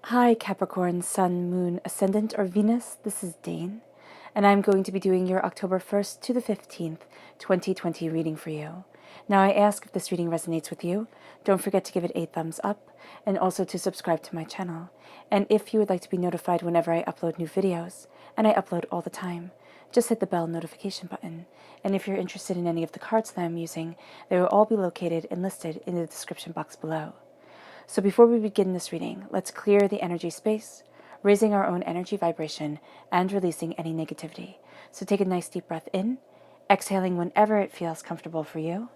Hi Capricorn, Sun, Moon, Ascendant, or Venus. This is Dane, and I'm going to be doing your October 1st to the 15th, 2020 reading for you. Now I ask if this reading resonates with you. Don't forget to give it a thumbs up, and also to subscribe to my channel. And if you would like to be notified whenever I upload new videos, and I upload all the time, just hit the bell notification button. And if you're interested in any of the cards that I'm using, they will all be located and listed in the description box below. So before we begin this reading, let's clear the energy space, raising our own energy vibration and releasing any negativity. So take a nice deep breath in, exhaling whenever it feels comfortable for you.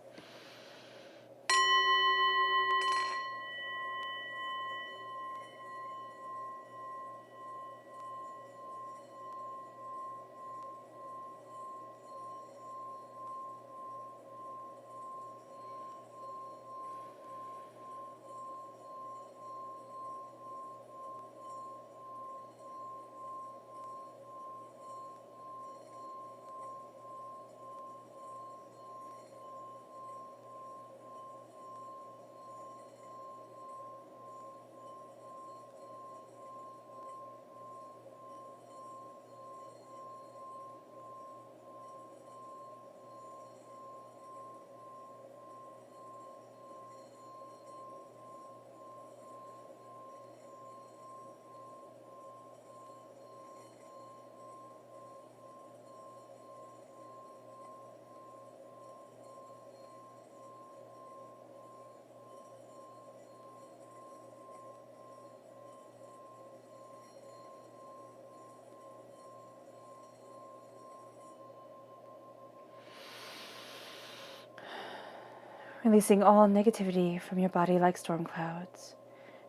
Releasing all negativity from your body like storm clouds,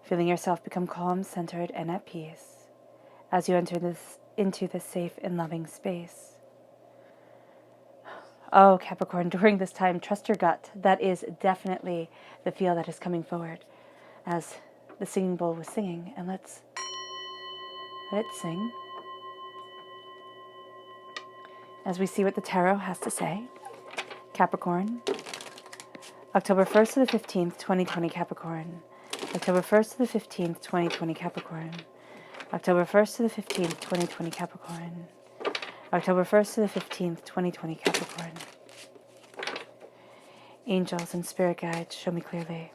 feeling yourself become calm, centered, and at peace as you enter into this safe and loving space. Oh, Capricorn, during this time, trust your gut. That is definitely the feel that is coming forward as the singing bowl was singing. And let's let it sing as we see what the tarot has to say. Capricorn, October 1st to the 15th, 2020 Capricorn. October 1st to the 15th, 2020 Capricorn. October 1st to the 15th, 2020 Capricorn. October 1st to the 15th, 2020 Capricorn. Angels and spirit guides, show me clearly.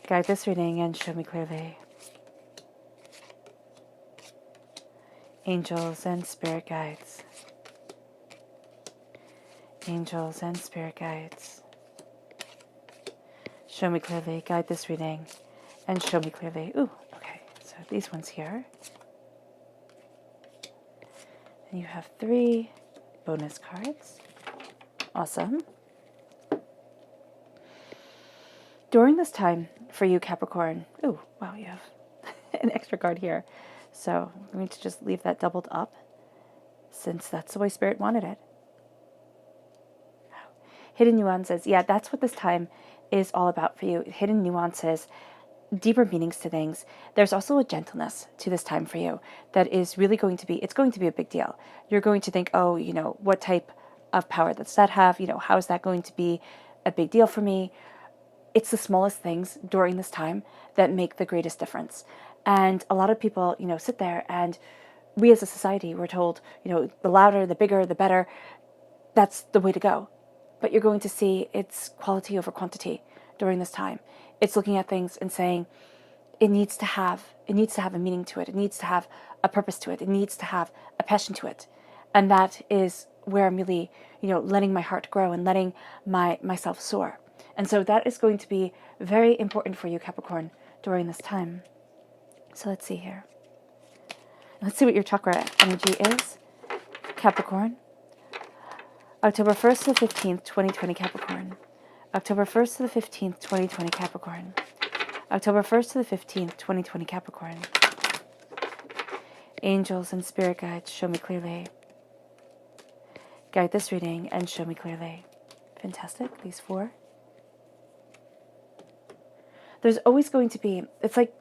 Guide this reading and show me clearly. Angels and spirit guides. Angels and spirit guides. Show me clearly. Guide this reading and show me clearly. Ooh, okay. So these ones here. And you have 3 bonus cards. Awesome. During this time for you, Capricorn. Ooh, wow, you have an extra card here. So I'm going to just leave that doubled up since that's the way Spirit wanted it. Hidden nuances. Yeah, that's what this time is all about for you. Hidden nuances, deeper meanings to things. There's also a gentleness to this time for you that is really going to be, it's going to be a big deal. You're going to think, oh, what type of power does that have? How is that going to be a big deal for me? It's the smallest things during this time that make the greatest difference. And a lot of people, sit there and we as a society, we're told, the louder, the bigger, the better. That's the way to go. But you're going to see it's quality over quantity during this time. It's looking at things and saying it needs to have a meaning to it. It needs to have a purpose to it. It needs to have a passion to it. And that is where I'm really, letting my heart grow and letting myself soar. And so that is going to be very important for you, Capricorn, during this time. So let's see here. Let's see what your chakra energy is, Capricorn. October 1st to the 15th, 2020 Capricorn. October 1st to the 15th, 2020 Capricorn. October 1st to the 15th, 2020 Capricorn. Angels and spirit guides, show me clearly. Guide this reading and show me clearly. Fantastic, these 4. There's always going to be, it's like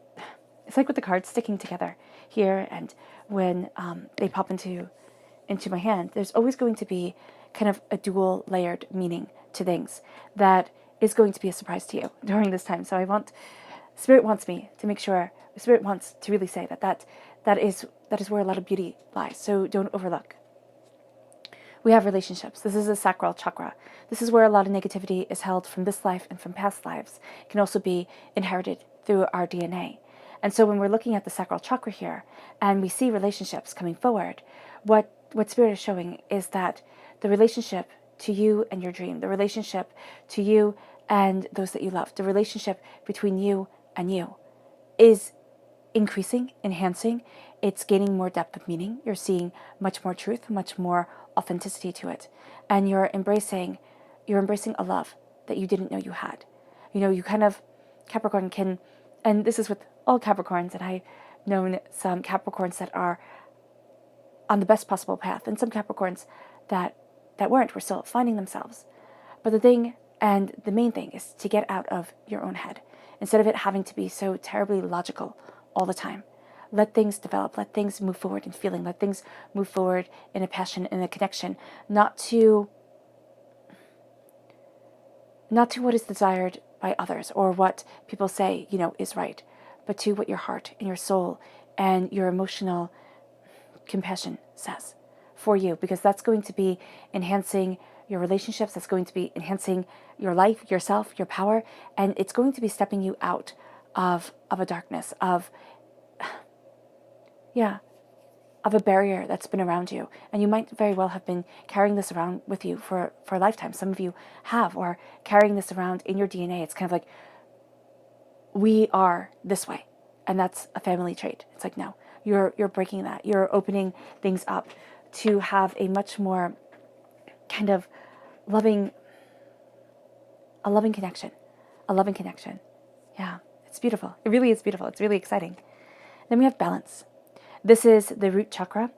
with the cards sticking together here, and when they pop into my hand, there's always going to be kind of a dual layered meaning to things that is going to be a surprise to you during this time. So Spirit wants me to make sure, Spirit wants to really say that is where a lot of beauty lies. So don't overlook. We have relationships. This is a Sacral Chakra. This is where a lot of negativity is held from this life and from past lives. It can also be inherited through our DNA. And so when we're looking at the Sacral Chakra here and we see relationships coming forward, what Spirit is showing is that the relationship to you and your dream, the relationship to you and those that you love, the relationship between you and you is increasing, enhancing. It's gaining more depth of meaning. You're seeing much more truth, much more authenticity to it. And you're embracing a love that you didn't know you had. You kind of, Capricorn can, and this is with all Capricorns, and I've known some Capricorns that are on the best possible path, and some Capricorns that weren't, were still finding themselves. But the thing, and the main thing, is to get out of your own head. Instead of it having to be so terribly logical all the time. Let things develop, let things move forward in feeling, let things move forward in a passion, in a connection, not to what is desired by others or what people say, is right, but to what your heart and your soul and your emotional compassion says for you, because that's going to be enhancing your relationships, that's going to be enhancing your life, yourself, your power, and it's going to be stepping you out of a darkness, of a barrier that's been around you. And you might very well have been carrying this around with you for a lifetime. Some of you have, or carrying this around in your DNA. It's kind of like, we are this way. And that's a family trait. It's like, no, you're breaking that. You're opening things up to have a much more kind of a loving connection. Yeah, it's beautiful. It really is beautiful. It's really exciting. Then we have balance. This is the root chakra,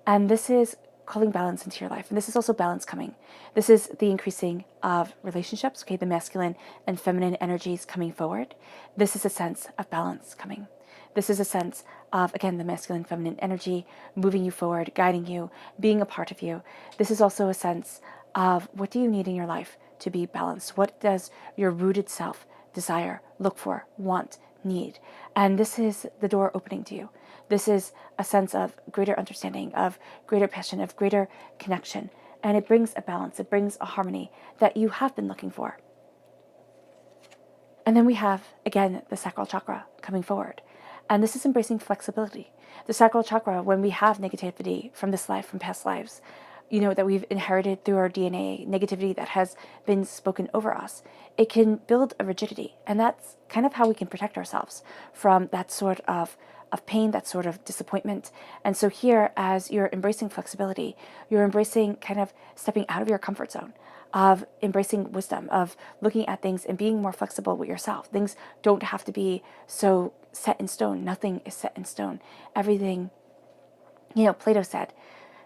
and this is calling balance into your life. And this is also balance coming. This is the increasing of relationships, okay, the masculine and feminine energies coming forward. This is a sense of balance coming. This is a sense of, again, the masculine and feminine energy moving you forward, guiding you, being a part of you. This is also a sense of, what do you need in your life to be balanced? What does your rooted self desire, look for, want, need? And this is the door opening to you. This is a sense of greater understanding, of greater passion, of greater connection. And it brings a balance, it brings a harmony that you have been looking for. And then we have, again, the Sacral Chakra coming forward. And this is embracing flexibility. The Sacral Chakra, when we have negativity from this life, from past lives, that we've inherited through our DNA, negativity that has been spoken over us, it can build a rigidity. And that's kind of how we can protect ourselves from that sort of pain, that sort of disappointment. And so here, as you're embracing flexibility, you're embracing kind of stepping out of your comfort zone, of embracing wisdom, of looking at things and being more flexible with yourself. Things don't have to be so set in stone. Nothing is set in stone. Everything, Plato said,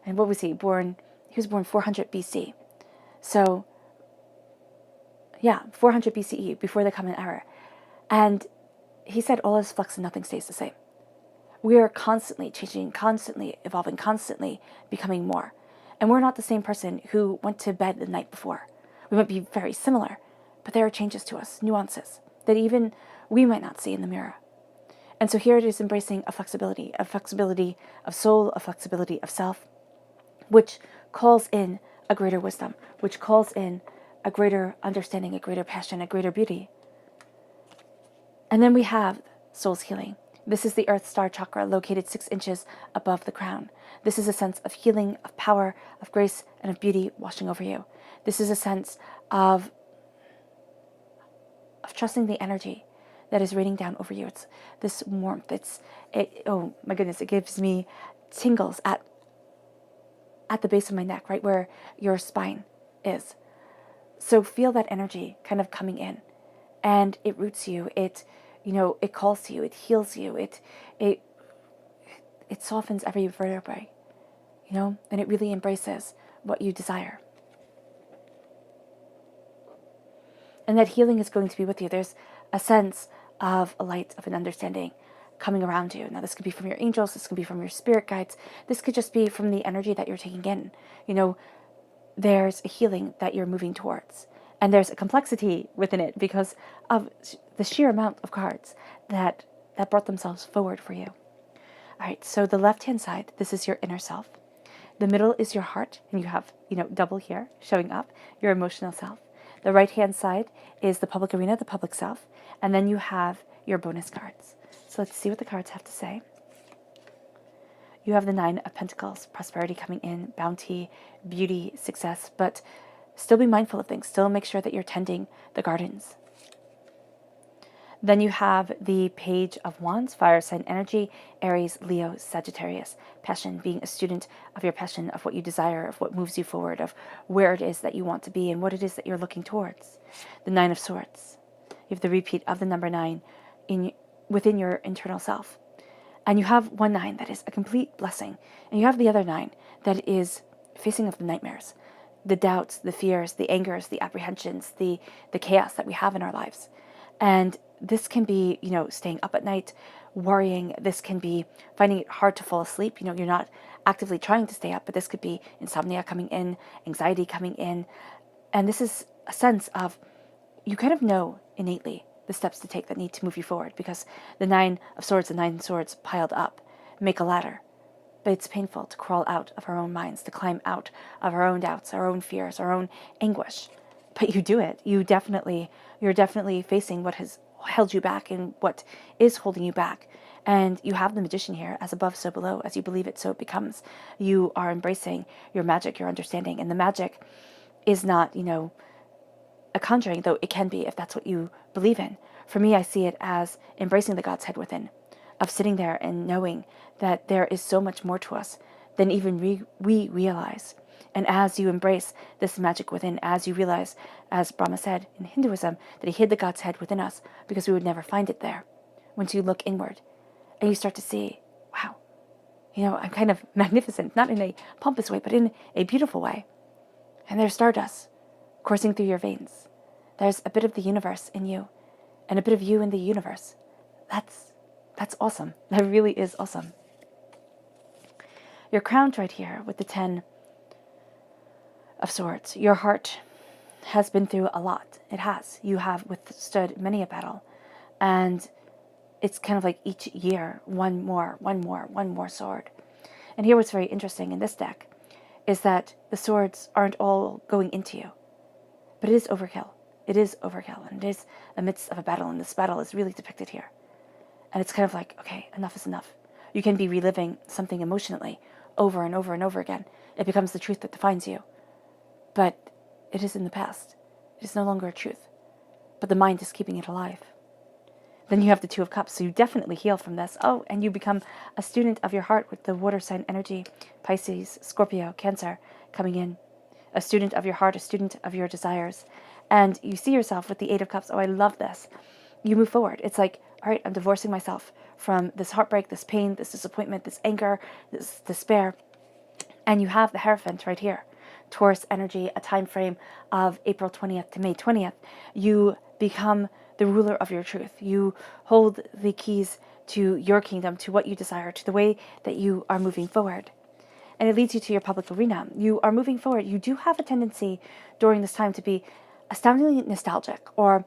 and what was he? He was born 400 BC. So, 400 BCE, before the Common Era. And he said, all is flux and nothing stays the same. We are constantly changing, constantly evolving, constantly becoming more. And we're not the same person who went to bed the night before. We might be very similar, but there are changes to us, nuances, that even we might not see in the mirror. And so here it is embracing a flexibility of soul, a flexibility of self, which calls in a greater wisdom, which calls in a greater understanding, a greater passion, a greater beauty. And then we have soul's healing. This is the Earth Star Chakra, located 6 inches above the crown. This is a sense of healing, of power, of grace, and of beauty washing over you. This is a sense of trusting the energy that is raining down over you. It's this warmth. Oh my goodness, it gives me tingles at the base of my neck, right where your spine is. So feel that energy kind of coming in, and it roots you. It calls to you. It heals you. It softens every vertebrae, and it really embraces what you desire. And that healing is going to be with you. There's a sense of a light, of an understanding coming around you. Now, this could be from your angels. This could be from your spirit guides. This could just be from the energy that you're taking in. There's a healing that you're moving towards. And there's a complexity within it because of the sheer amount of cards that brought themselves forward for you. All right, so the left-hand side, this is your inner self. The middle is your heart, and you have, double here showing up, your emotional self. The right-hand side is the public arena, the public self, and then you have your bonus cards. So let's see what the cards have to say. You have the 9 of Pentacles, prosperity coming in, bounty, beauty, success, but still be mindful of things. Still make sure that you're tending the gardens. Then you have the Page of Wands, fire sign energy, Aries, Leo, Sagittarius. Passion, being a student of your passion, of what you desire, of what moves you forward, of where it is that you want to be and what it is that you're looking towards. The 9 of Swords. You have the repeat of the number 9 within your internal self. And you have 1 9 that is a complete blessing. And you have the other 9 that is facing of the nightmares, the doubts, the fears, the angers, the apprehensions, the chaos that we have in our lives. And this can be, staying up at night, worrying. This can be finding it hard to fall asleep. You're not actively trying to stay up, but this could be insomnia coming in, anxiety coming in. And this is a sense of, you kind of know innately the steps to take that need to move you forward, because the 9 of Swords and 9 swords piled up make a ladder. But it's painful to crawl out of our own minds, to climb out of our own doubts, our own fears, our own anguish. But you do it. You're definitely facing what has held you back and what is holding you back. And you have the Magician here, as above, so below. As you believe it, so it becomes. You are embracing your magic, your understanding. And the magic is not, a conjuring, though it can be if that's what you believe in. For me, I see it as embracing the God's head within, of sitting there and knowing that there is so much more to us than even we realize. And as you embrace this magic within, as you realize, as Brahma said in Hinduism, that he hid the God's head within us because we would never find it there. Once you look inward and you start to see, wow, I'm kind of magnificent, not in a pompous way, but in a beautiful way. And there's stardust coursing through your veins. There's a bit of the universe in you and a bit of you in the universe. That's awesome. That really is awesome. You're crowned right here with the 10 of Swords. Your heart has been through a lot. It has. You have withstood many a battle. And it's kind of like each year, one more sword. And here what's very interesting in this deck is that the swords aren't all going into you. But it is overkill. It is overkill. And it is amidst of a battle. And this battle is really depicted here. And it's kind of like, okay, enough is enough. You can be reliving something emotionally over and over and over again. It becomes the truth that defines you. But it is in the past. It is no longer a truth. But the mind is keeping it alive. Then you have the 2 of Cups, so you definitely heal from this. Oh, and you become a student of your heart with the water sign energy, Pisces, Scorpio, Cancer coming in. A student of your heart, a student of your desires. And you see yourself with the 8 of Cups. Oh, I love this. You move forward. It's like, all right, I'm divorcing myself from this heartbreak, this pain, this disappointment, this anger, this despair. And you have the Hierophant right here. Taurus energy, a time frame of April 20th to May 20th. You become the ruler of your truth. You hold the keys to your kingdom, to what you desire, to the way that you are moving forward. And it leads you to your public arena. You are moving forward. You do have a tendency during this time to be astoundingly nostalgic or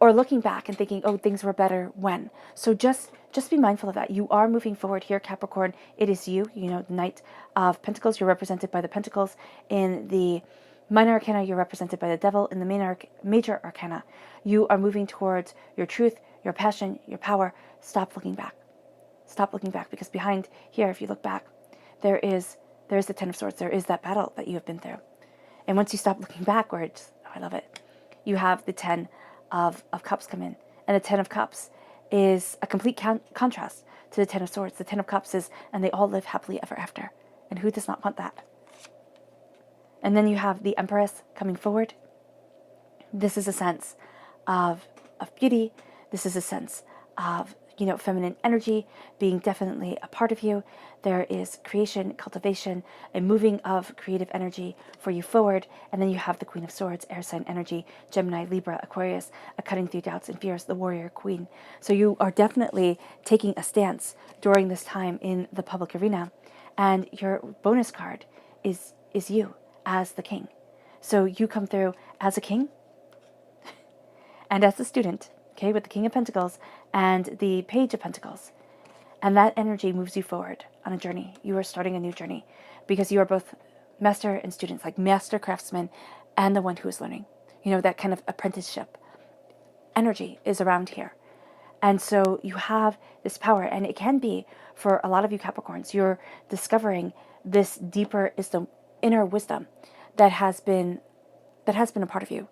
looking back and thinking, oh, things were better when. So just be mindful of that. You are moving forward here, Capricorn. It is you. The Knight of Pentacles. You're represented by the Pentacles. In the Minor Arcana, you're represented by the Devil. In the Major Arcana, you are moving towards your truth, your passion, your power. Stop looking back. Stop looking back, because behind here, if you look back, there is the 10 of Swords. There is that battle that you have been through. And once you stop looking backwards, oh, I love it, you have the 10 of Cups come in. And the 10 of Cups is a complete contrast to the 10 of Swords. The 10 of Cups is, and they all live happily ever after. And who does not want that? And then you have the Empress coming forward. This is a sense of beauty. This is a sense of, feminine energy being definitely a part of you. There is creation, cultivation, a moving of creative energy for you forward. And then you have the Queen of Swords, air sign energy, Gemini, Libra, Aquarius, a cutting through doubts and fears, the warrior queen. So you are definitely taking a stance during this time in the public arena. And your bonus card is you as the king. So you come through as a king and as a student, okay, with the King of Pentacles and the Page of Pentacles. And that energy moves you forward on a journey. You are starting a new journey because you are both master and students, like master craftsman and the one who is learning. You know, that kind of apprenticeship energy is around here. And so you have this power, and it can be for a lot of you Capricorns, you're discovering this deeper inner wisdom that has been a part of you.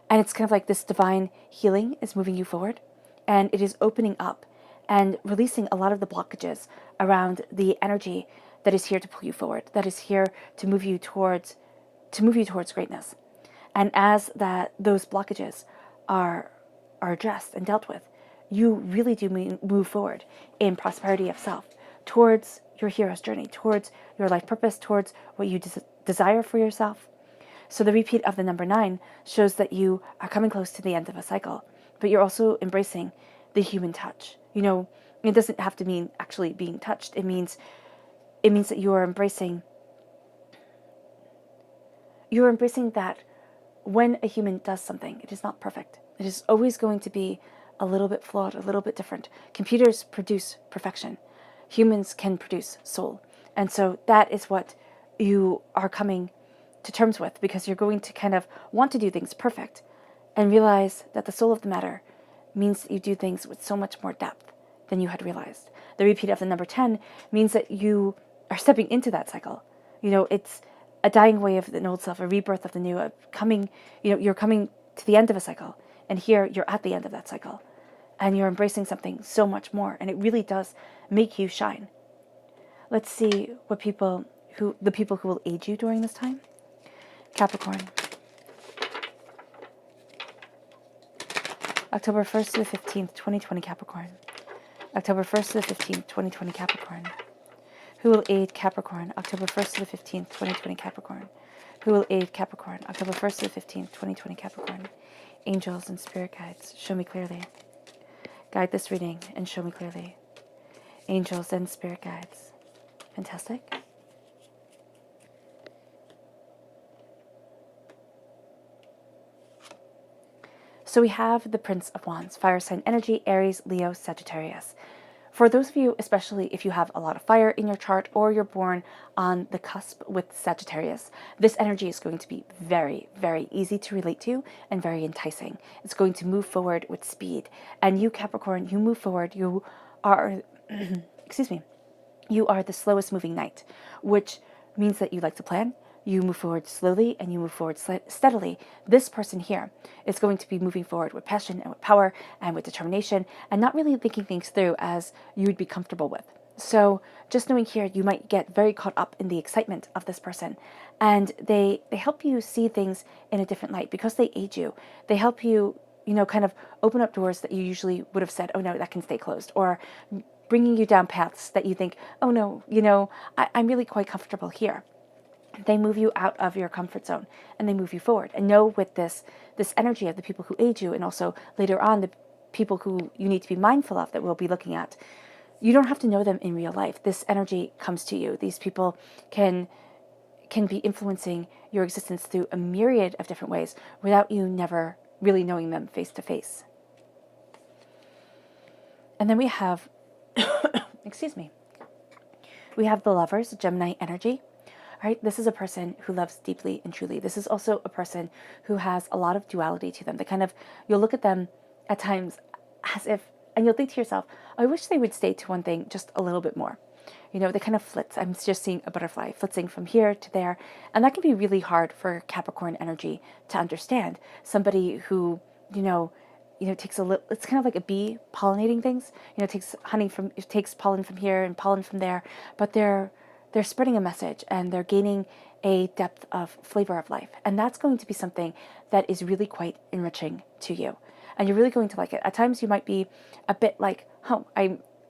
And it's kind of like this divine healing is moving you forward, and it is opening up and releasing a lot of the blockages around the energy that is here to pull you forward, that is here to move you towards greatness. And as those blockages are addressed and dealt with, you really do move forward in prosperity of self, towards your hero's journey, towards your life purpose, towards what you desire for yourself. So the repeat of the number 9 shows that you are coming close to the end of a cycle, but you're also embracing the human touch. You know, it doesn't have to mean actually being touched. It means that you are embracing that when a human does something, it is not perfect. It is always going to be a little bit flawed, a little bit different. Computers produce perfection. Humans can produce soul. And so that is what you are coming to terms with, because you're going to kind of want to do things perfect and realize that the soul of the matter means that you do things with so much more depth than you had realized. The repeat of the number 10 means that you are stepping into that cycle. You know, it's a dying away of the old self, a rebirth of the new, you're coming to the end of a cycle, and here you're at the end of that cycle, and you're embracing something so much more, and it really does make you shine. Let's see what the people who will aid you during this time. Capricorn. October 1st to the 15th, 2020 Capricorn. October 1st to the 15th, 2020 Capricorn. Who will aid Capricorn? October 1st to the 15th, 2020 Capricorn. Who will aid Capricorn? October 1st to the 15th, 2020 Capricorn. Angels and spirit guides, show me clearly. Guide this reading and show me clearly. Angels and spirit guides. Fantastic. So we have the Prince of Wands, fire sign energy, Aries, Leo, Sagittarius. For those of you, especially if you have a lot of fire in your chart or you're born on the cusp with Sagittarius, this energy is going to be very, very easy to relate to and very enticing. It's going to move forward with speed. And you, Capricorn, you move forward. You are, you are the slowest moving knight, which means that you like to plan. You move forward slowly and you move forward steadily. This person here is going to be moving forward with passion and with power and with determination, and not really thinking things through as you would be comfortable with. So just knowing here, you might get very caught up in the excitement of this person, and they help you see things in a different light because they aid you. They help you, kind of open up doors that you usually would have said, oh no, that can stay closed, or bringing you down paths that you think, oh no, I'm really quite comfortable here. They move you out of your comfort zone and they move you forward. And know with this energy of the people who aid you, and also later on the people who you need to be mindful of that we'll be looking at, you don't have to know them in real life. This energy comes to you. These people can be influencing your existence through a myriad of different ways without you never really knowing them face to face. And then we have, we have the Lovers, Gemini energy. Right? This is a person who loves deeply and truly. This is also a person who has a lot of duality to them. You'll look at them at times as if, and you'll think to yourself, I wish they would stay to one thing just a little bit more. They kind of flitz. I'm just seeing a butterfly flitzing from here to there. And that can be really hard for Capricorn energy to understand. Somebody who, takes a little, it's kind of like a bee pollinating things, takes pollen from here and pollen from there, but they're spreading a message and they're gaining a depth of flavor of life. And that's going to be something that is really quite enriching to you. And you're really going to like it. At times you might be a bit like,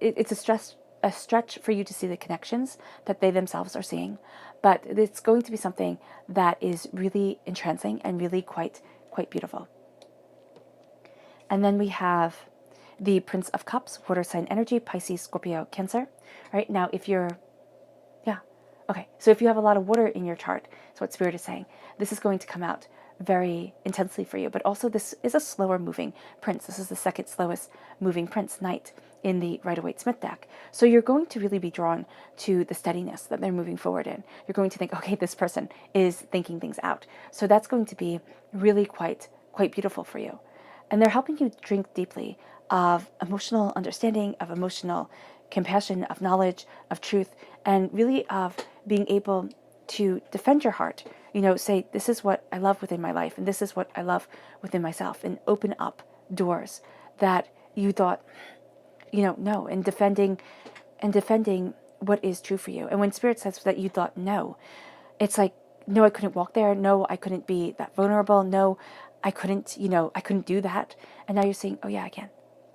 it's a stretch for you to see the connections that they themselves are seeing. But it's going to be something that is really entrancing and really quite beautiful. And then we have the Prince of Cups, water sign energy, Pisces, Scorpio, Cancer. Right now, if you're Okay, so if you have a lot of water in your chart, that's what Spirit is saying, this is going to come out very intensely for you. But also this is a slower moving prince. This is the second slowest moving prince, Knight, in the Rider-Waite-Smith deck. So you're going to really be drawn to the steadiness that they're moving forward in. You're going to think, okay, this person is thinking things out. So that's going to be really quite beautiful for you. And they're helping you drink deeply of emotional understanding, of emotional compassion, of knowledge, of truth, and really of being able to defend your heart. Say, this is what I love within my life, and this is what I love within myself, and open up doors that you thought, no, and defending what is true for you. And when Spirit says that you thought no, it's like, no, I couldn't walk there. No, I couldn't be that vulnerable. No, I couldn't do that. And now you're saying, oh yeah, I can.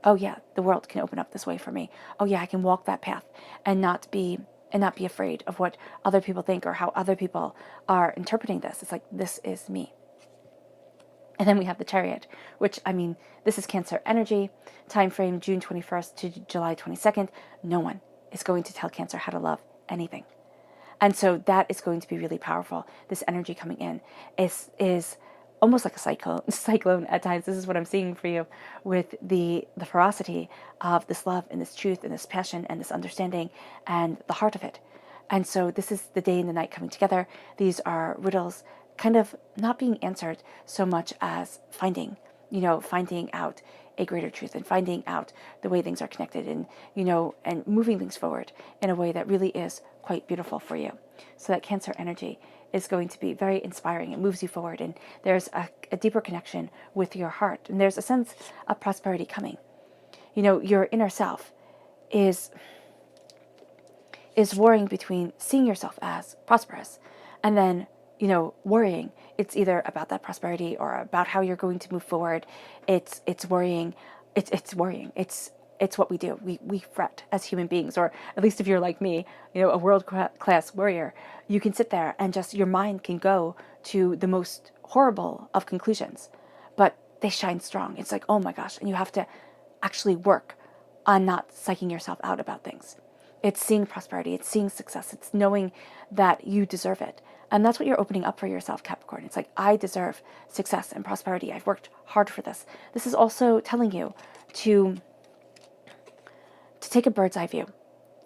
Oh yeah, the world can open up this way for me. Oh yeah, I can walk that path and not be afraid of what other people think or how other people are interpreting this. It's like, this is me. And then we have the Chariot, which, this is Cancer energy, time frame June 21st to July 22nd. No one is going to tell Cancer how to love anything. And so that is going to be really powerful. This energy coming in is almost like a cyclone at times. This is what I'm seeing for you with the ferocity of this love and this truth and this passion and this understanding and the heart of it. And so this is the day and the night coming together. These are riddles kind of not being answered so much as finding out a greater truth and finding out the way things are connected and, and moving things forward in a way that really is quite beautiful for you. So that Cancer energy is going to be very inspiring. It moves you forward, and there's a deeper connection with your heart, and there's a sense of prosperity coming. Your inner self is warring between seeing yourself as prosperous and then, worrying. It's either about that prosperity or about how you're going to move forward. It's worrying. It's worrying. It's what we do. We fret as human beings, or at least if you're like me, a world-class warrior, you can sit there and just your mind can go to the most horrible of conclusions, but they shine strong. It's like, oh my gosh, and you have to actually work on not psyching yourself out about things. It's seeing prosperity. It's seeing success. It's knowing that you deserve it. And that's what you're opening up for yourself, Capricorn. It's like, I deserve success and prosperity. I've worked hard for this. This is also telling you to take a bird's eye view.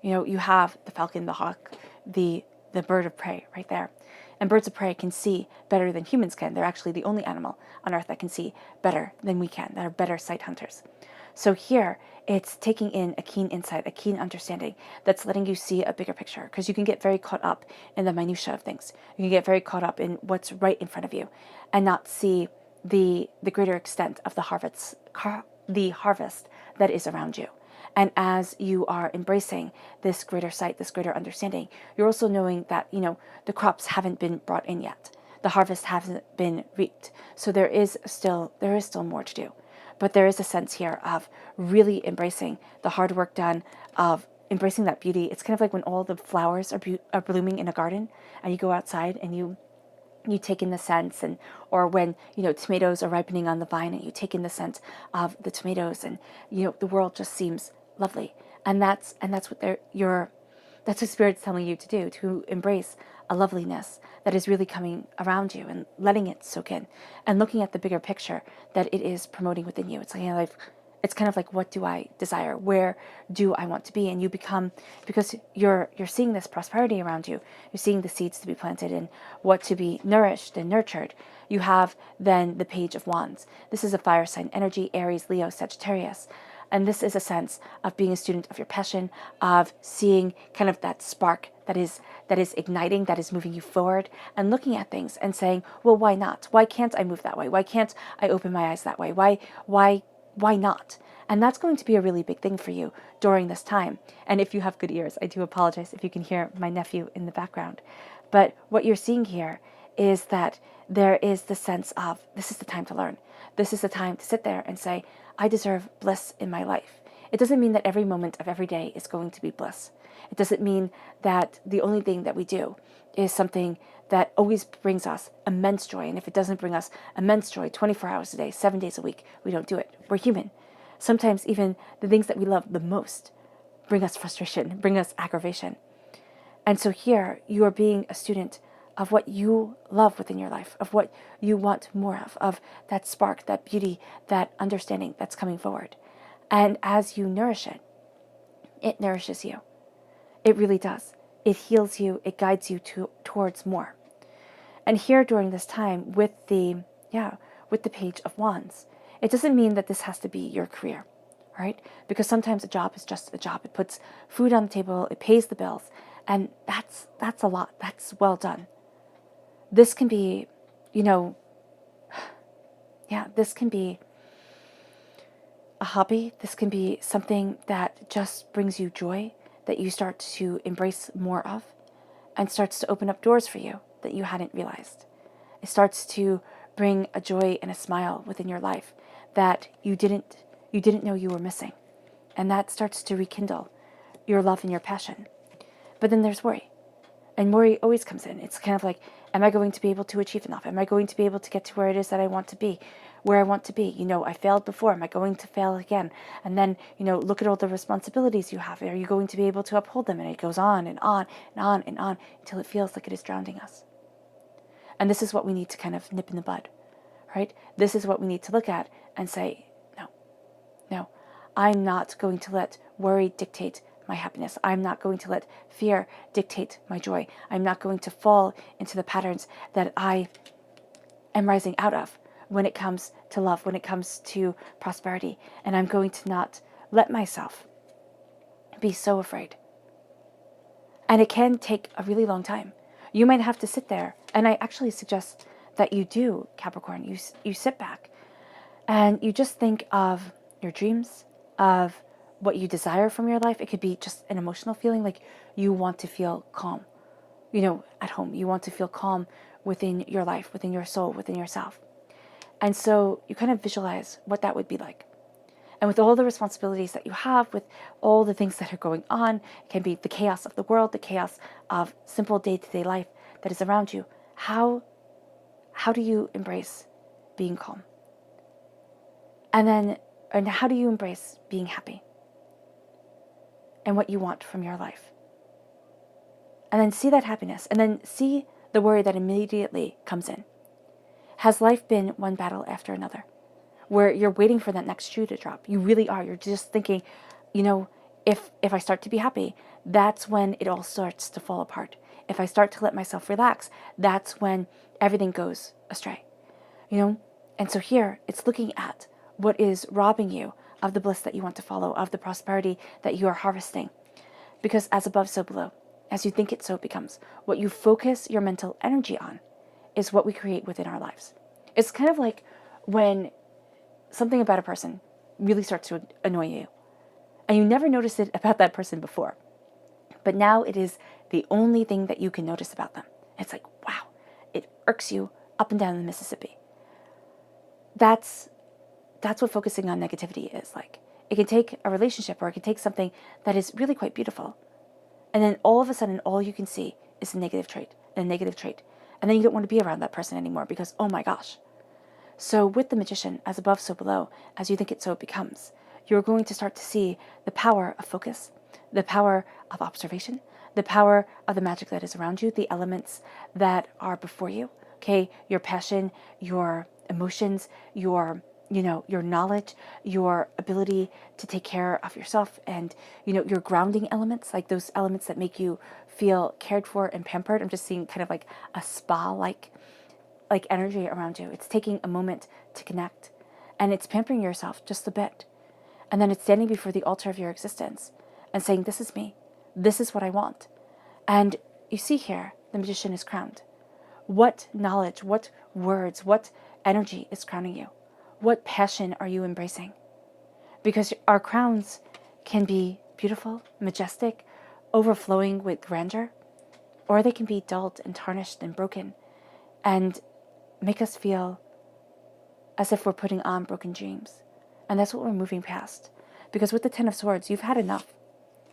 You have the falcon, the hawk, the bird of prey right there. And birds of prey can see better than humans can. They're actually the only animal on Earth that can see better than we can, that are better sight hunters. So here, it's taking in a keen insight, a keen understanding that's letting you see a bigger picture, because you can get very caught up in the minutia of things. You can get very caught up in what's right in front of you and not see the greater extent of the harvest that is around you. And as you are embracing this greater sight, this greater understanding, you're also knowing that, the crops haven't been brought in yet. The harvest hasn't been reaped. So there is still more to do. But there is a sense here of really embracing the hard work done, of embracing that beauty. It's kind of like when all the flowers are blooming in a garden and you go outside and you take in the scents, and or when tomatoes are ripening on the vine and you take in the scent of the tomatoes, and the world just seems lovely. And that's what that's what Spirit's telling you to do, to embrace a loveliness that is really coming around you and letting it soak in and looking at the bigger picture that it is promoting within you. It's kind of like, what do I desire? Where do I want to be? And you become, because you're seeing this prosperity around you, you're seeing the seeds to be planted and what to be nourished and nurtured. You have then the Page of Wands. This is a fire sign energy, Aries, Leo, Sagittarius. And this is a sense of being a student of your passion, of seeing kind of that spark that is igniting, that is moving you forward, and looking at things and saying, well, why not? Why can't I move that way? Why can't I open my eyes that way? Why not? And that's going to be a really big thing for you during this time. And if you have good ears, I do apologize if you can hear my nephew in the background. But what you're seeing here is that there is the sense of, this is the time to learn. This is the time to sit there and say, I deserve bliss in my life. It doesn't mean that every moment of every day is going to be bliss. It doesn't mean that the only thing that we do is something that always brings us immense joy. And if it doesn't bring us immense joy 24 hours a day, 7 days a week, we don't do it. We're human. Sometimes even the things that we love the most bring us frustration, bring us aggravation. And so here you are being a student of what you love within your life, of what you want more of that spark, that beauty, that understanding that's coming forward. And as you nourish it, it nourishes you. It really does. It heals you. It guides you towards more. And here during this time with the Page of Wands, it doesn't mean that this has to be your career, right? Because sometimes a job is just a job. It puts food on the table, it pays the bills, and that's a lot. That's well done. This can be, this can be a hobby. This can be something that just brings you joy, that you start to embrace more of, and starts to open up doors for you that you hadn't realized. It starts to bring a joy and a smile within your life that you didn't know you were missing. And that starts to rekindle your love and your passion. But then there's worry. And worry always comes in. It's kind of like, am I going to be able to achieve enough? Am I going to be able to get to where it is that I want to be? Where I want to be? I failed before. Am I going to fail again? And then, look at all the responsibilities you have. Are you going to be able to uphold them? And it goes on and on and on and on until it feels like it is drowning us. And this is what we need to kind of nip in the bud, right? This is what we need to look at and say, no, I'm not going to let worry dictate my happiness. I'm not going to let fear dictate my joy. I'm not going to fall into the patterns that I am rising out of when it comes to love, when it comes to prosperity. And I'm going to not let myself be so afraid. And it can take a really long time. You might have to sit there, and I actually suggest that you do, Capricorn. You sit back and you just think of your dreams, of what you desire from your life. It could be just an emotional feeling, like you want to feel calm, at home. You want to feel calm within your life, within your soul, within yourself. And so you kind of visualize what that would be like. And with all the responsibilities that you have, with all the things that are going on, it can be the chaos of the world, the chaos of simple day-to-day life that is around you. How do you embrace being calm? And how do you embrace being happy? And what you want from your life? And then see that happiness, and then see the worry that immediately comes in. Has life been one battle after another, where you're waiting for that next shoe to drop? You really are. You're just thinking, if I start to be happy, that's when it all starts to fall apart. If I start to let myself relax, that's when everything goes astray. And so here, it's looking at what is robbing you of the bliss that you want to follow, of the prosperity that you are harvesting. Because as above, so below. As you think it, so it becomes. What you focus your mental energy on is what we create within our lives. It's kind of like when something about a person really starts to annoy you, and you never noticed it about that person before, but now it is the only thing that you can notice about them. It's like, wow, it irks you up and down the Mississippi. That's what focusing on negativity is like. It can take a relationship, or it can take something that is really quite beautiful, and then all of a sudden, all you can see is a negative trait, and a negative trait. And then you don't want to be around that person anymore because, oh my gosh. So with the Magician, as above, so below, as you think it, so it becomes, you're going to start to see the power of focus, the power of observation, the power of the magic that is around you, the elements that are before you, okay? Your passion, your emotions, your knowledge, your ability to take care of yourself, and, your grounding elements, like those elements that make you feel cared for and pampered. I'm just seeing kind of like a spa-like energy around you. It's taking a moment to connect, and it's pampering yourself just a bit. And then it's standing before the altar of your existence and saying, this is me. This is what I want. And you see here, the Magician is crowned. What knowledge, what words, what energy is crowning you? What passion are you embracing? Because our crowns can be beautiful, majestic, overflowing with grandeur, or they can be dulled and tarnished and broken and make us feel as if we're putting on broken dreams. And that's what we're moving past. Because with the Ten of Swords, you've had enough.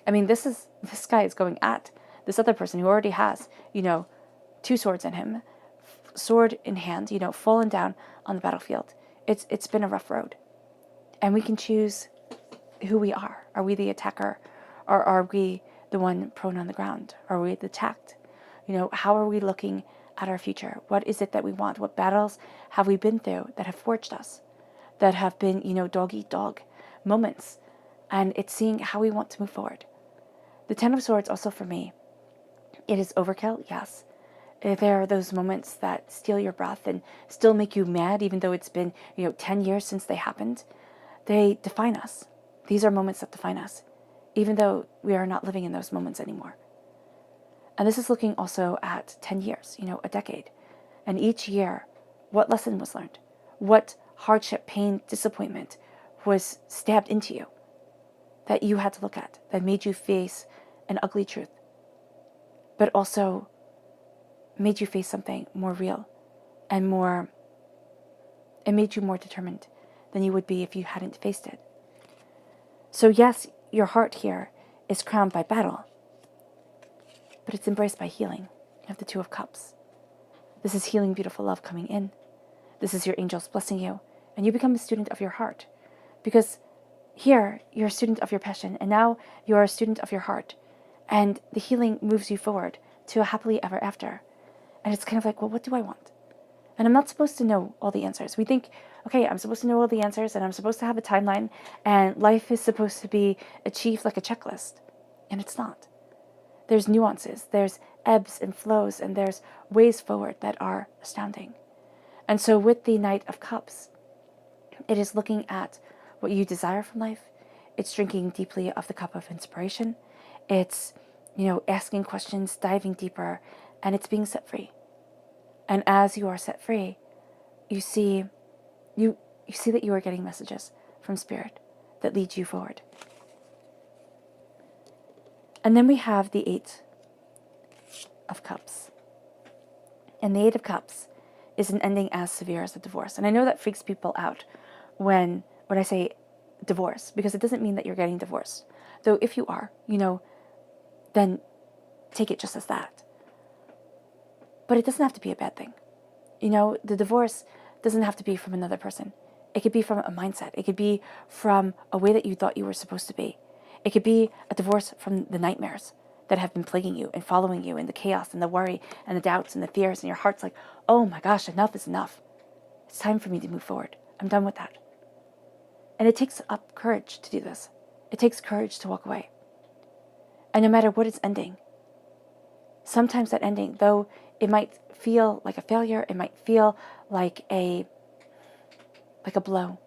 I mean, this guy is going at this other person who already has, 2 swords in him, sword in hand, fallen down on the battlefield. It's been a rough road. And we can choose who we are. Are we the attacker, or are we the one prone on the ground? Are we attacked? How are we looking at our future? What is it that we want? What battles have we been through that have forged us, that have been, dog eat dog moments? And it's seeing how we want to move forward. The Ten of Swords also for me, it is overkill, yes. There are those moments that steal your breath and still make you mad, even though it's been, 10 years since they happened. They define us. These are moments that define us, even though we are not living in those moments anymore. And this is looking also at 10 years, a decade. And each year, what lesson was learned? What hardship, pain, disappointment was stabbed into you that you had to look at, that made you face an ugly truth, but also made you face something more real and it made you more determined than you would be if you hadn't faced it. So yes, your heart here is crowned by battle, but it's embraced by healing. You have the Two of Cups. This is healing, beautiful love coming in. This is your angels blessing you, and you become a student of your heart. Because here, you're a student of your passion, and now you are a student of your heart. And the healing moves you forward to a happily ever after. And it's kind of like, well, what do I want? And I'm not supposed to know all the answers. We think, okay, I'm supposed to know all the answers, and I'm supposed to have a timeline, and life is supposed to be achieved like a checklist. And it's not. There's nuances, there's ebbs and flows, and there's ways forward that are astounding. And so with the Knight of Cups, it is looking at what you desire from life. It's drinking deeply of the cup of inspiration. It's, asking questions, diving deeper, and it's being set free. And as you are set free, you see that you are getting messages from Spirit that lead you forward. And then we have the Eight of Cups. And the Eight of Cups is an ending as severe as a divorce. And I know that freaks people out when I say divorce, because it doesn't mean that you're getting divorced. Though if you are, then take it just as that. But it doesn't have to be a bad thing. The divorce doesn't have to be from another person. It could be from a mindset. It could be from a way that you thought you were supposed to be. It could be a divorce from the nightmares that have been plaguing you and following you, and the chaos and the worry and the doubts and the fears, and your heart's like, oh my gosh, enough is enough. It's time for me to move forward. I'm done with that. And it takes up courage to do this. It takes courage to walk away. And no matter what it's ending, sometimes that ending, though it might feel like a failure, it might feel like a blow,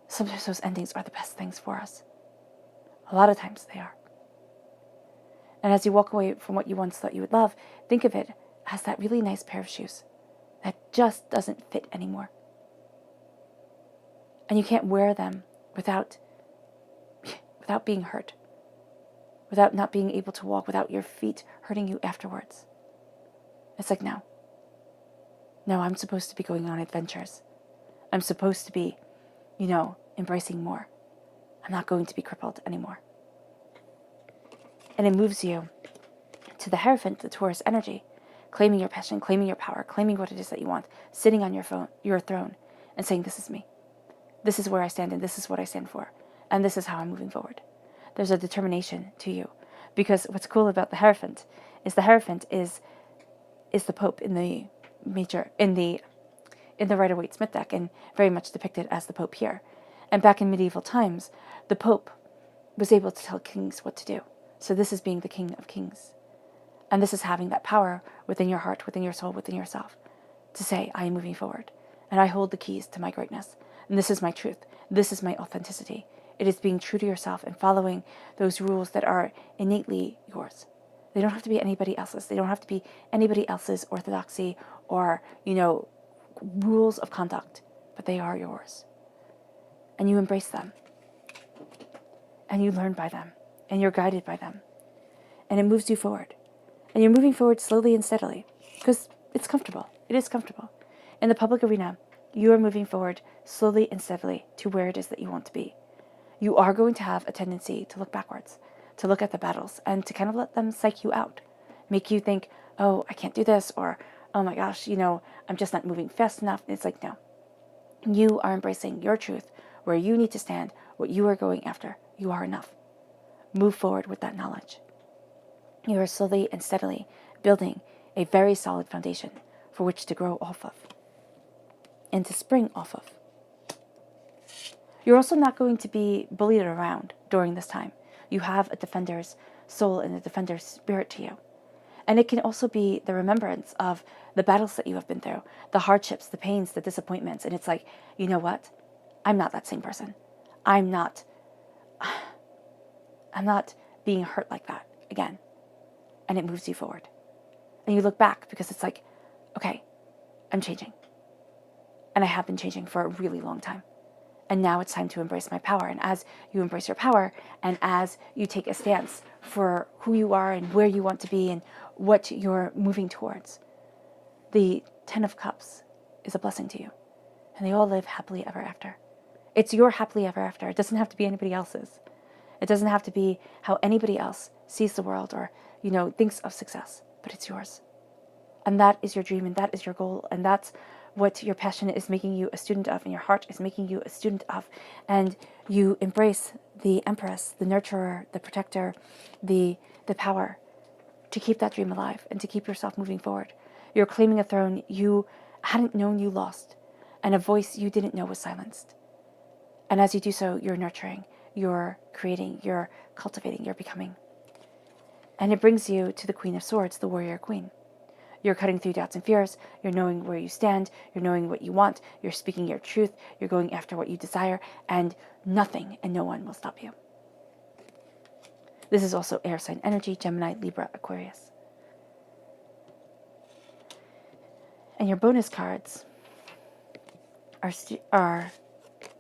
sometimes those endings are the best things for us. A lot of times they are. And as you walk away from what you once thought you would love, think of it as that really nice pair of shoes that just doesn't fit anymore. And you can't wear them without being hurt, without not being able to walk, without your feet hurting you afterwards. It's like, no, I'm supposed to be going on adventures. I'm supposed to be, embracing more. I'm not going to be crippled anymore. And it moves you to the Hierophant, the Taurus energy, claiming your passion, claiming your power, claiming what it is that you want, sitting on your throne and saying, this is me. This is where I stand, and this is what I stand for. And this is how I'm moving forward. There's a determination to you. Because what's cool about the Hierophant is the Pope in the Rider-Waite-Smith deck, and very much depicted as the Pope here. And back in medieval times, the Pope was able to tell kings what to do. So this is being the King of Kings. And this is having that power within your heart, within your soul, within yourself, to say, I am moving forward, and I hold the keys to my greatness. And this is my truth. This is my authenticity. It is being true to yourself and following those rules that are innately yours. They don't have to be anybody else's. They don't have to be anybody else's orthodoxy or, rules of conduct, but they are yours. And you embrace them. And you learn by them. And you're guided by them. And it moves you forward. And you're moving forward slowly and steadily because it's comfortable. It is comfortable. In the public arena, you are moving forward slowly and steadily to where it is that you want to be. You are going to have a tendency to look backwards, to look at the battles, and to kind of let them psych you out, make you think, oh, I can't do this, or, oh my gosh, I'm just not moving fast enough. It's like, no. You are embracing your truth, where you need to stand, what you are going after. You are enough. move forward with that knowledge. You are slowly and steadily building a very solid foundation for which to grow off of and to spring off of. You're also not going to be bullied around during this time. You have a defender's soul and a defender's spirit to you. And it can also be the remembrance of the battles that you have been through, the hardships, the pains, the disappointments. And it's like, you know what? I'm not that same person. I'm not being hurt like that again. And it moves you forward. And you look back because it's like, okay, I'm changing. And I have been changing for a really long time. And now it's time to embrace my power. And as you embrace your power, and as you take a stance for who you are and where you want to be and what you're moving towards, the 10 of Cups is a blessing to you. And they all live happily ever after. It's your happily ever after. It doesn't have to be anybody else's. It doesn't have to be how anybody else sees the world or, thinks of success. But it's yours. And that is your dream, and that is your goal, and that's what your passion is making you a student of, and your heart is making you a student of. And you embrace the Empress, the nurturer, the protector, the power to keep that dream alive and to keep yourself moving forward. You're claiming a throne you hadn't known you lost, and a voice you didn't know was silenced. And as you do so, you're nurturing, you're creating, you're cultivating, you're becoming. And it brings you to the Queen of Swords, the warrior queen. You're cutting through doubts and fears. You're knowing where you stand. You're knowing what you want. You're speaking your truth. You're going after what you desire. And nothing and no one will stop you. This is also air sign energy, Gemini, Libra, Aquarius. And your bonus cards are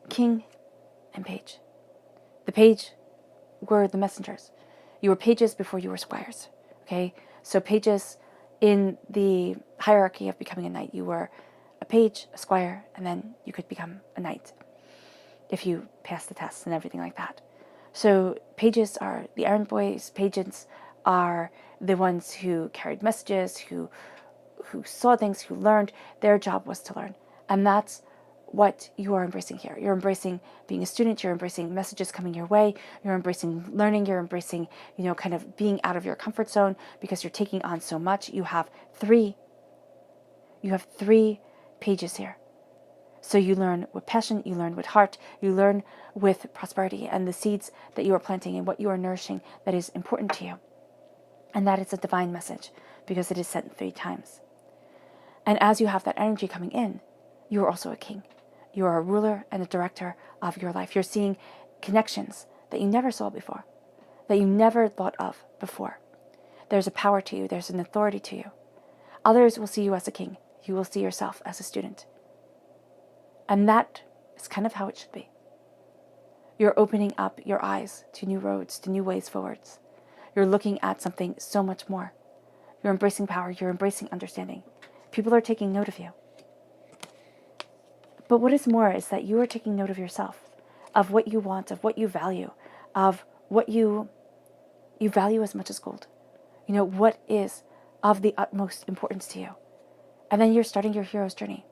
King and Page. The Page were the messengers. You were pages before you were squires. Okay? So pages, in the hierarchy of becoming a knight, you were a page, a squire, and then you could become a knight if you passed the tests and everything like that. So pages are the errand boys. Pages are the ones who carried messages, who saw things, who learned. Their job was to learn. And that's what you are embracing here. You're embracing being a student. You're embracing messages coming your way. You're embracing learning. You're embracing, kind of being out of your comfort zone because you're taking on so much. You have three pages here. So you learn with passion, you learn with heart, you learn with prosperity and the seeds that you are planting and what you are nourishing that is important to you. And that is a divine message because it is sent 3 times. And as you have that energy coming in, you are also a king. You are a ruler and a director of your life. You're seeing connections that you never saw before, that you never thought of before. There's a power to you. There's an authority to you. Others will see you as a king. You will see yourself as a student. And that is kind of how it should be. You're opening up your eyes to new roads, to new ways forwards. You're looking at something so much more. You're embracing power. You're embracing understanding. People are taking note of you. But what is more is that you are taking note of yourself, of what you want, of what you value, of what you value as much as gold. What is of the utmost importance to you. And then you're starting your hero's journey.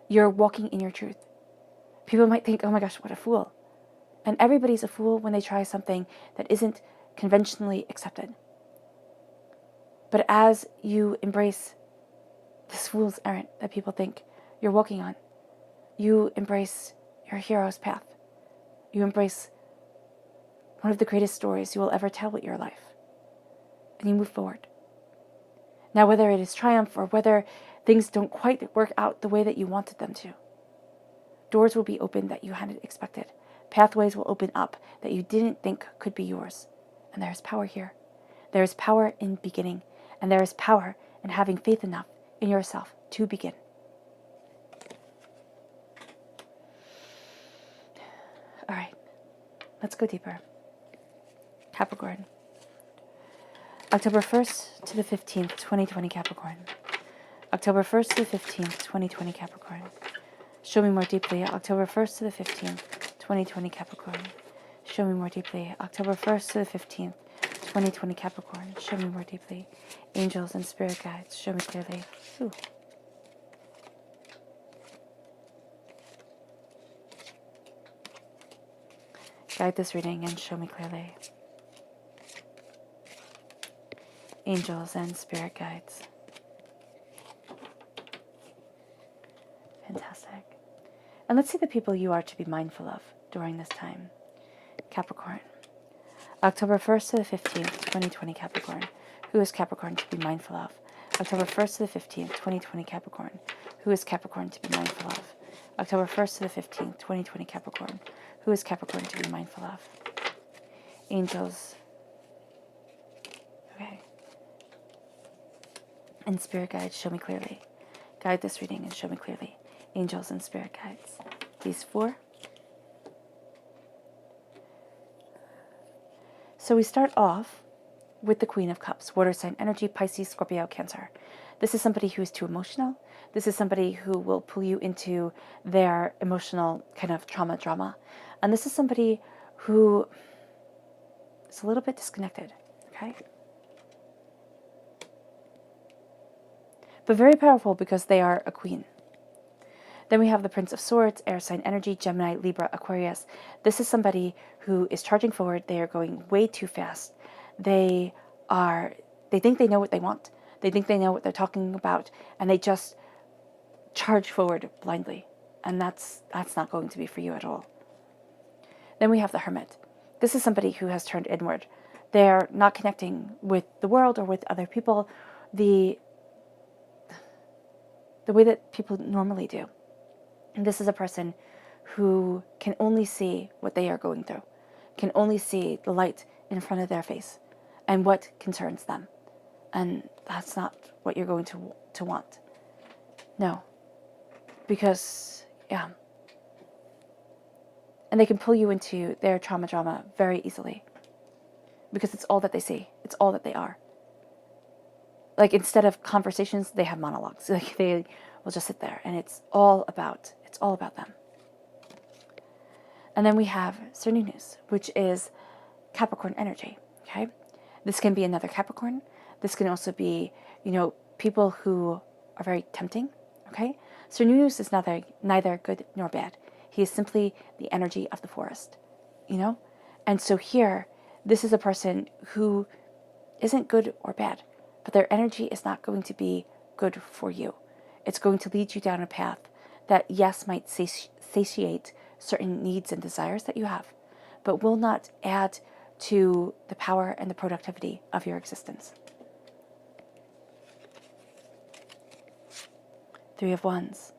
You're walking in your truth. People might think, oh my gosh, what a fool. And everybody's a fool when they try something that isn't conventionally accepted. But as you embrace this fool's errand that people think you're walking on, you embrace your hero's path. You embrace one of the greatest stories you will ever tell with your life. And you move forward. Now, whether it is triumph or whether things don't quite work out the way that you wanted them to, doors will be opened that you hadn't expected. Pathways will open up that you didn't think could be yours. And there is power here. There is power in beginning. And there is power in having faith enough in yourself to begin. All right, let's go deeper. Capricorn. October 1st to the 15th, 2020 Capricorn. October 1st to the 15th, 2020 Capricorn. Show me more deeply. October 1st to the 15th, 2020 Capricorn. Show me more deeply. October 1st to the 15th, 2020 Capricorn. Show me more deeply. Angels and spirit guides, show me clearly. Ooh. Guide this reading and show me clearly. angels and spirit guides. Fantastic. And let's see the people you are to be mindful of during this time. Capricorn. October 1st to the 15th, 2020 Capricorn. Who is Capricorn to be mindful of? October 1st to the 15th, 2020 Capricorn. Who is Capricorn to be mindful of? October 1st to the 15th, 2020 Capricorn. Who is Capricorn to be mindful of? Angels. Okay. And spirit guides, show me clearly. Guide this reading and show me clearly. Angels and spirit guides. These four. So we start off with the Queen of Cups, water sign energy, Pisces, Scorpio, Cancer. This is somebody who is too emotional. This is somebody who will pull you into their emotional kind of drama. And this is somebody who is a little bit disconnected, okay? But very powerful because they are a queen. Then we have the Prince of Swords, air sign energy, Gemini, Libra, Aquarius. This is somebody who is charging forward. They are going way too fast. They think they know what they want. They think they know what they're talking about, and they just charge forward blindly. And that's not going to be for you at all. Then we have the Hermit. This is somebody who has turned inward. They're not connecting with the world or with other people the way that people normally do. And this is a person who can only see what they are going through, can only see the light in front of their face and what concerns them. And that's not what you're going to want. No. Because, yeah. And they can pull you into their drama very easily. Because it's all that they see. It's all that they are. Like, instead of conversations, they have monologues. Like, they will just sit there, and it's all about them. And then we have Cernunnos, which is Capricorn energy, okay? This can be another Capricorn. This can also be, people who are very tempting, okay? Cernunnos is neither good nor bad. He is simply the energy of the forest, And so here, this is a person who isn't good or bad, but their energy is not going to be good for you. It's going to lead you down a path that, yes, might satiate certain needs and desires that you have, but will not add to the power and the productivity of your existence. Three of Wands.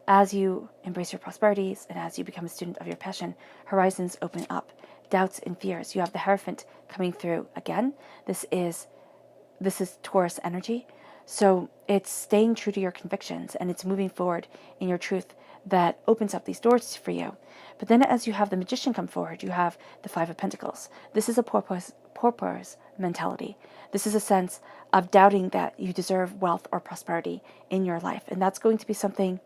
As you embrace your prosperities and as you become a student of your passion, horizons open up. Doubts and fears. You have the Hierophant coming through again. This is Taurus energy. So it's staying true to your convictions and it's moving forward in your truth that opens up these doors for you. But then as you have the Magician come forward, you have the Five of Pentacles. This is a pauper's mentality. This is a sense of doubting that you deserve wealth or prosperity in your life. And that's going to be something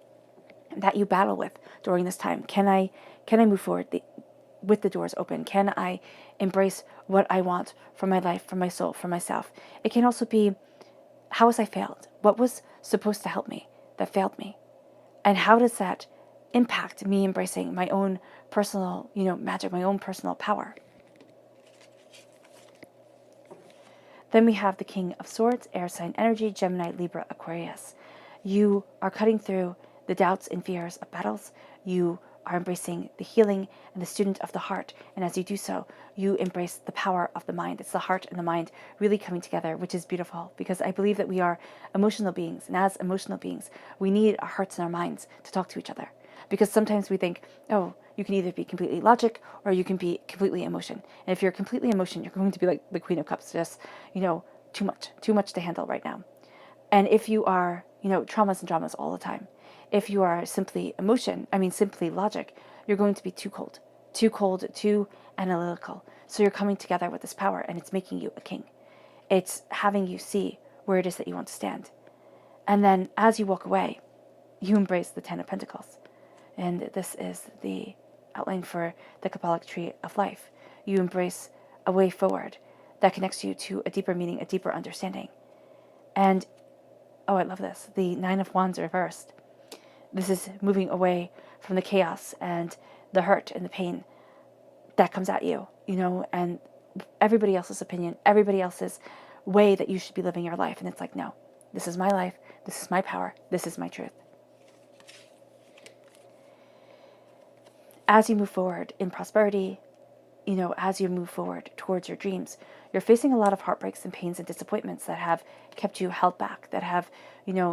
that you battle with during this time. Can I move forward with the doors open? Can I embrace what I want for my life, for my soul, for myself? It can also be, how was I failed? What was supposed to help me that failed me? And how does that impact me embracing my own personal, magic, my own personal power? Then we have the King of Swords, air sign energy, Gemini, Libra, Aquarius. You are cutting through the doubts and fears of battles. You are embracing the healing and the student of the heart. And as you do so, you embrace the power of the mind. It's the heart and the mind really coming together, which is beautiful because I believe that we are emotional beings. And as emotional beings, we need our hearts and our minds to talk to each other. Because sometimes we think, oh, you can either be completely logic or you can be completely emotion. And if you're completely emotion, you're going to be like the Queen of Cups, just, too much to handle right now. And if you are, traumas and dramas all the time, if you are simply simply logic, you're going to be too cold, too analytical. So you're coming together with this power and it's making you a king. It's having you see where it is that you want to stand. And then as you walk away, you embrace the Ten of Pentacles. And this is the outline for the Kabbalic tree of life. You embrace a way forward that connects you to a deeper meaning, a deeper understanding. And, oh, I love this, the Nine of Wands reversed. This is moving away from the chaos and the hurt and the pain that comes at you, and everybody else's opinion, everybody else's way that you should be living your life. And it's like, no, this is my life. This is my power. This is my truth. As you move forward in prosperity, as you move forward towards your dreams, you're facing a lot of heartbreaks and pains and disappointments that have kept you held back, that have,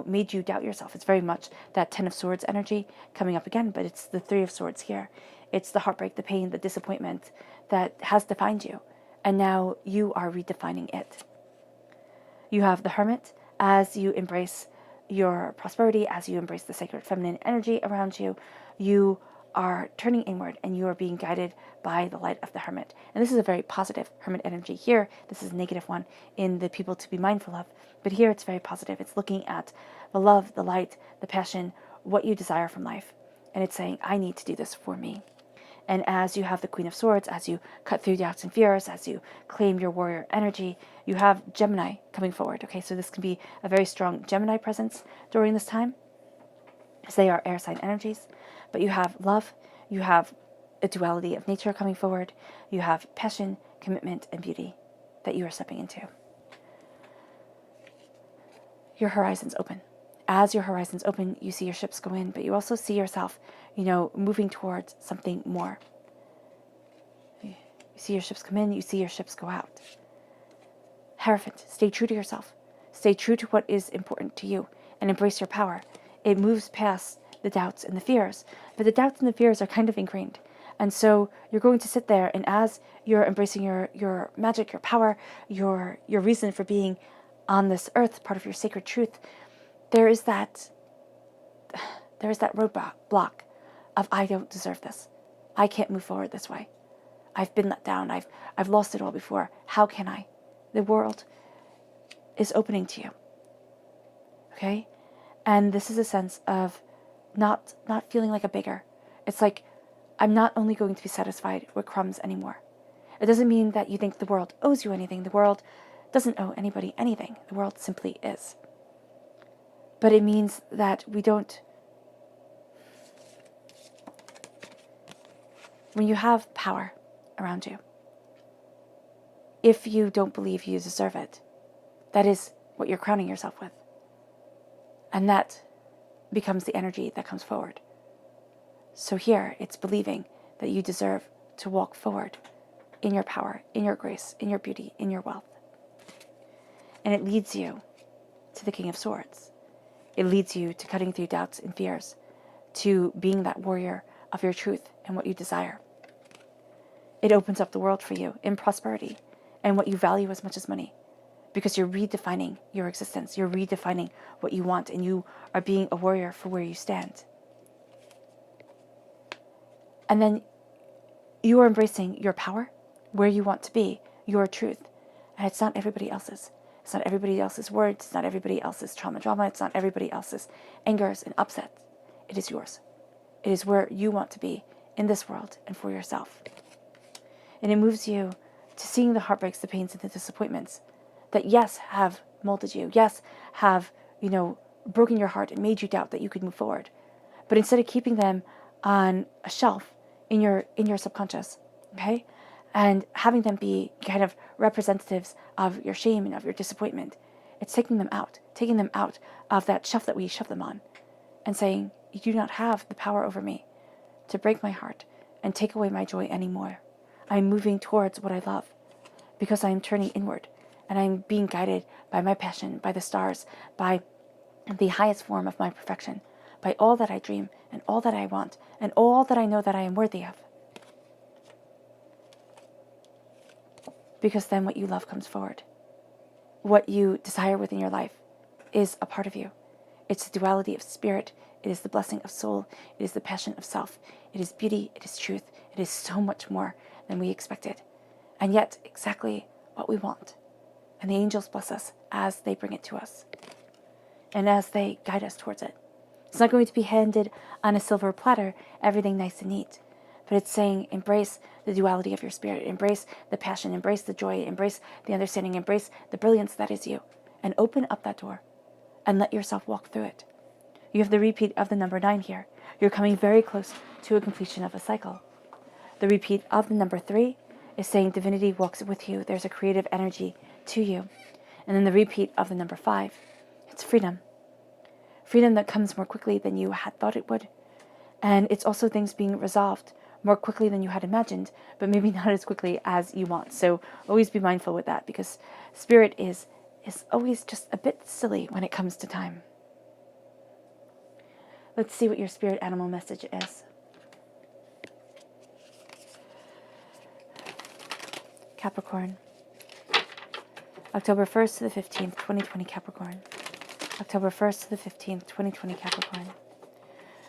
made you doubt yourself. It's very much that 10 of Swords energy coming up again, but it's the 3 of Swords here. It's the heartbreak, the pain, the disappointment that has defined you. And now you are redefining it. You have the Hermit as you embrace your prosperity, as you embrace the sacred feminine energy around you. You are turning inward and you are being guided by the light of the Hermit. And this is a very positive Hermit energy here. This is a negative one in the people to be mindful of. But here it's very positive. It's looking at the love, the light, the passion, what you desire from life. And it's saying, I need to do this for me. And as you have the Queen of Swords, as you cut through doubts and fears, as you claim your warrior energy, you have Gemini coming forward. Okay, so this can be a very strong Gemini presence during this time, as they are air sign energies. But you have love, you have a duality of nature coming forward, you have passion, commitment, and beauty that you are stepping into. Your horizons open. As your horizons open, you see your ships go in, but you also see yourself, moving towards something more. You see your ships come in, you see your ships go out. Hierophant, stay true to yourself. Stay true to what is important to you and embrace your power. It moves past the doubts and the fears, but the doubts and the fears are kind of ingrained. And so you're going to sit there, and as you're embracing your magic, your power, your reason for being on this earth, part of your sacred truth, there is that roadblock of, I don't deserve this. I can't move forward this way. I've been let down. I've lost it all before. How can I? The world is opening to you. Okay? And this is a sense of not feeling like a beggar. It's like, I'm not only going to be satisfied with crumbs anymore. It doesn't mean that you think the world owes you anything. The world doesn't owe anybody anything. The world simply is. But it means that we don't... When you have power around you, if you don't believe you deserve it, that is what you're crowning yourself with. And that becomes the energy that comes forward. So here, it's believing that you deserve to walk forward in your power, in your grace, in your beauty, in your wealth. And it leads you to the King of Swords. It leads you to cutting through doubts and fears, to being that warrior of your truth and what you desire. It opens up the world for you in prosperity and what you value as much as money, because you're redefining your existence. You're redefining what you want, and you are being a warrior for where you stand. And then you are embracing your power, where you want to be, your truth. And it's not everybody else's. It's not everybody else's words. It's not everybody else's drama. It's not everybody else's angers and upsets. It is yours. It is where you want to be in this world and for yourself. And it moves you to seeing the heartbreaks, the pains, and the disappointments that, yes, have molded you. Yes, have, broken your heart and made you doubt that you could move forward. But instead of keeping them on a shelf in your subconscious, okay, and having them be kind of representatives of your shame and of your disappointment, it's taking them out of that shelf that we shove them on, and saying, you do not have the power over me to break my heart and take away my joy anymore. I'm moving towards what I love because I am turning inward, and I'm being guided by my passion, by the stars, by the highest form of my perfection, by all that I dream and all that I want and all that I know that I am worthy of. Because then what you love comes forward. What you desire within your life is a part of you. It's the duality of spirit. It is the blessing of soul. It is the passion of self. It is beauty. It is truth. It is so much more than we expected. And yet, exactly what we want. And the angels bless us as they bring it to us. And as they guide us towards it. It's not going to be handed on a silver platter, everything nice and neat. But it's saying, embrace the duality of your spirit. Embrace the passion. Embrace the joy. Embrace the understanding. Embrace the brilliance that is you. And open up that door. And let yourself walk through it. You have the repeat of the number 9 here. You're coming very close to a completion of a cycle. The repeat of the number 3 is saying divinity walks with you. There's a creative energy to you. And then the repeat of the number 5, it's freedom. Freedom that comes more quickly than you had thought it would. And it's also things being resolved more quickly than you had imagined, but maybe not as quickly as you want. So always be mindful with that, because spirit is always just a bit silly when it comes to time. Let's see what your spirit animal message is. Capricorn. October 1st to the 15th, 2020 Capricorn. October 1st to the 15th, 2020 Capricorn.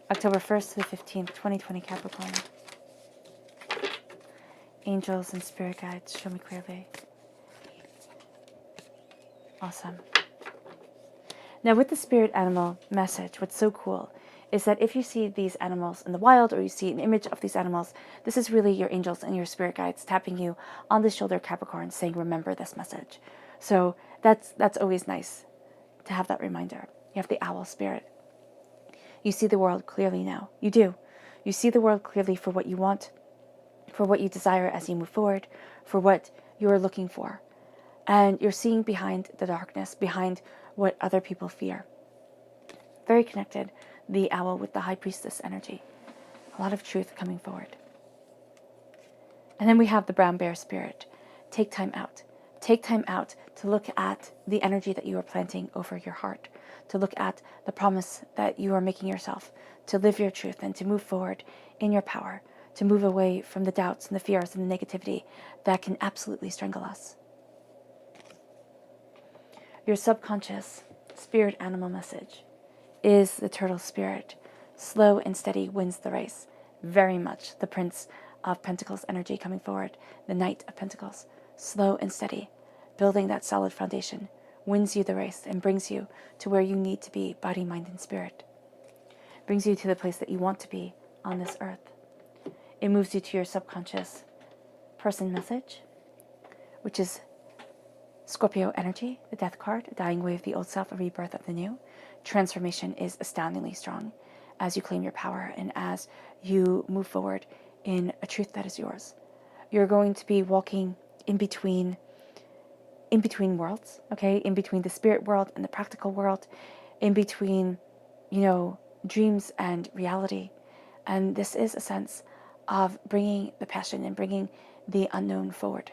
October 1st to the 15th, 2020 Capricorn. Angels and spirit guides, show me clearly. Awesome. Now with the spirit animal message, what's so cool is that if you see these animals in the wild, or you see an image of these animals, this is really your angels and your spirit guides tapping you on the shoulder, Capricorn, saying, remember this message. So that's always nice to have that reminder. You have the owl spirit. You see the world clearly now. You do. You see the world clearly for what you want, for what you desire as you move forward, for what you are looking for. And you're seeing behind the darkness, behind what other people fear. Very connected, the owl with the high priestess energy. A lot of truth coming forward. And then we have the brown bear spirit. Take time out. Take time out to look at the energy that you are planting over your heart, to look at the promise that you are making yourself, to live your truth and to move forward in your power, to move away from the doubts and the fears and the negativity that can absolutely strangle us. Your subconscious spirit animal message is the turtle spirit. Slow and steady wins the race. Very much the Prince of Pentacles energy coming forward, the Knight of Pentacles. Slow and steady, building that solid foundation, wins you the race and brings you to where you need to be, body, mind, and spirit. Brings you to the place that you want to be on this earth. It moves you to your subconscious person message, which is Scorpio energy, the death card, a dying away of the old self, a rebirth of the new. Transformation is astoundingly strong as you claim your power and as you move forward in a truth that is yours. You're going to be walking in between worlds, okay? In between the spirit world and the practical world, in between, dreams and reality. And this is a sense of bringing the passion and bringing the unknown forward.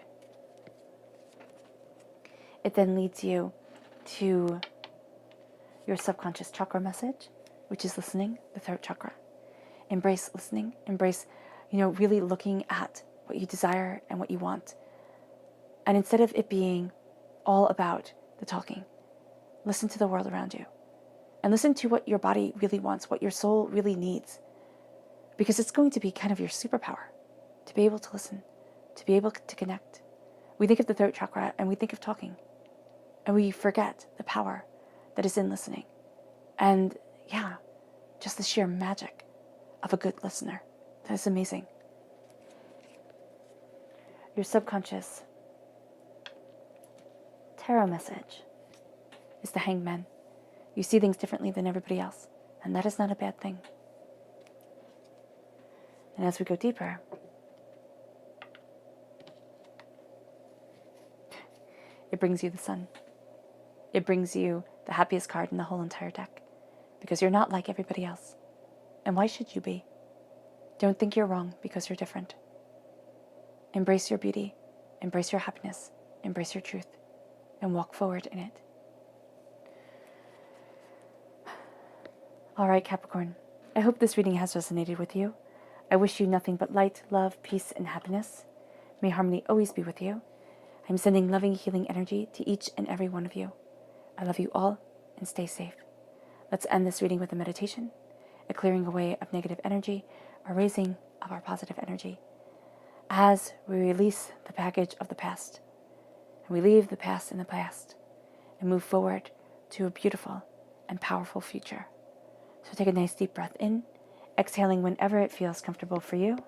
It then leads you to your subconscious chakra message, which is listening, the throat chakra. Embrace listening, embrace, really looking at what you desire and what you want. And instead of it being all about the talking, listen to the world around you. And listen to what your body really wants, what your soul really needs. Because it's going to be kind of your superpower, to be able to listen, to be able to connect. We think of the throat chakra and we think of talking. And we forget the power that is in listening. And just the sheer magic of a good listener. That is amazing. Your subconscious tarot message is the Hanged Man. You see things differently than everybody else, and that is not a bad thing. And as we go deeper, it brings you the Sun. It brings you the happiest card in the whole entire deck, because you're not like everybody else. And why should you be? Don't think you're wrong because you're different. Embrace your beauty, embrace your happiness, embrace your truth, and walk forward in it. All right, Capricorn, I hope this reading has resonated with you. I wish you nothing but light, love, peace, and happiness. May harmony always be with you. I'm sending loving, healing energy to each and every one of you. I love you all, and stay safe. Let's end this reading with a meditation, a clearing away of negative energy, a raising of our positive energy, as we release the baggage of the past, and we leave the past in the past, and move forward to a beautiful and powerful future. So take a nice deep breath in, exhaling whenever it feels comfortable for you.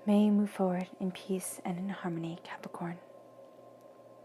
May you move forward in peace and in harmony, Capricorn.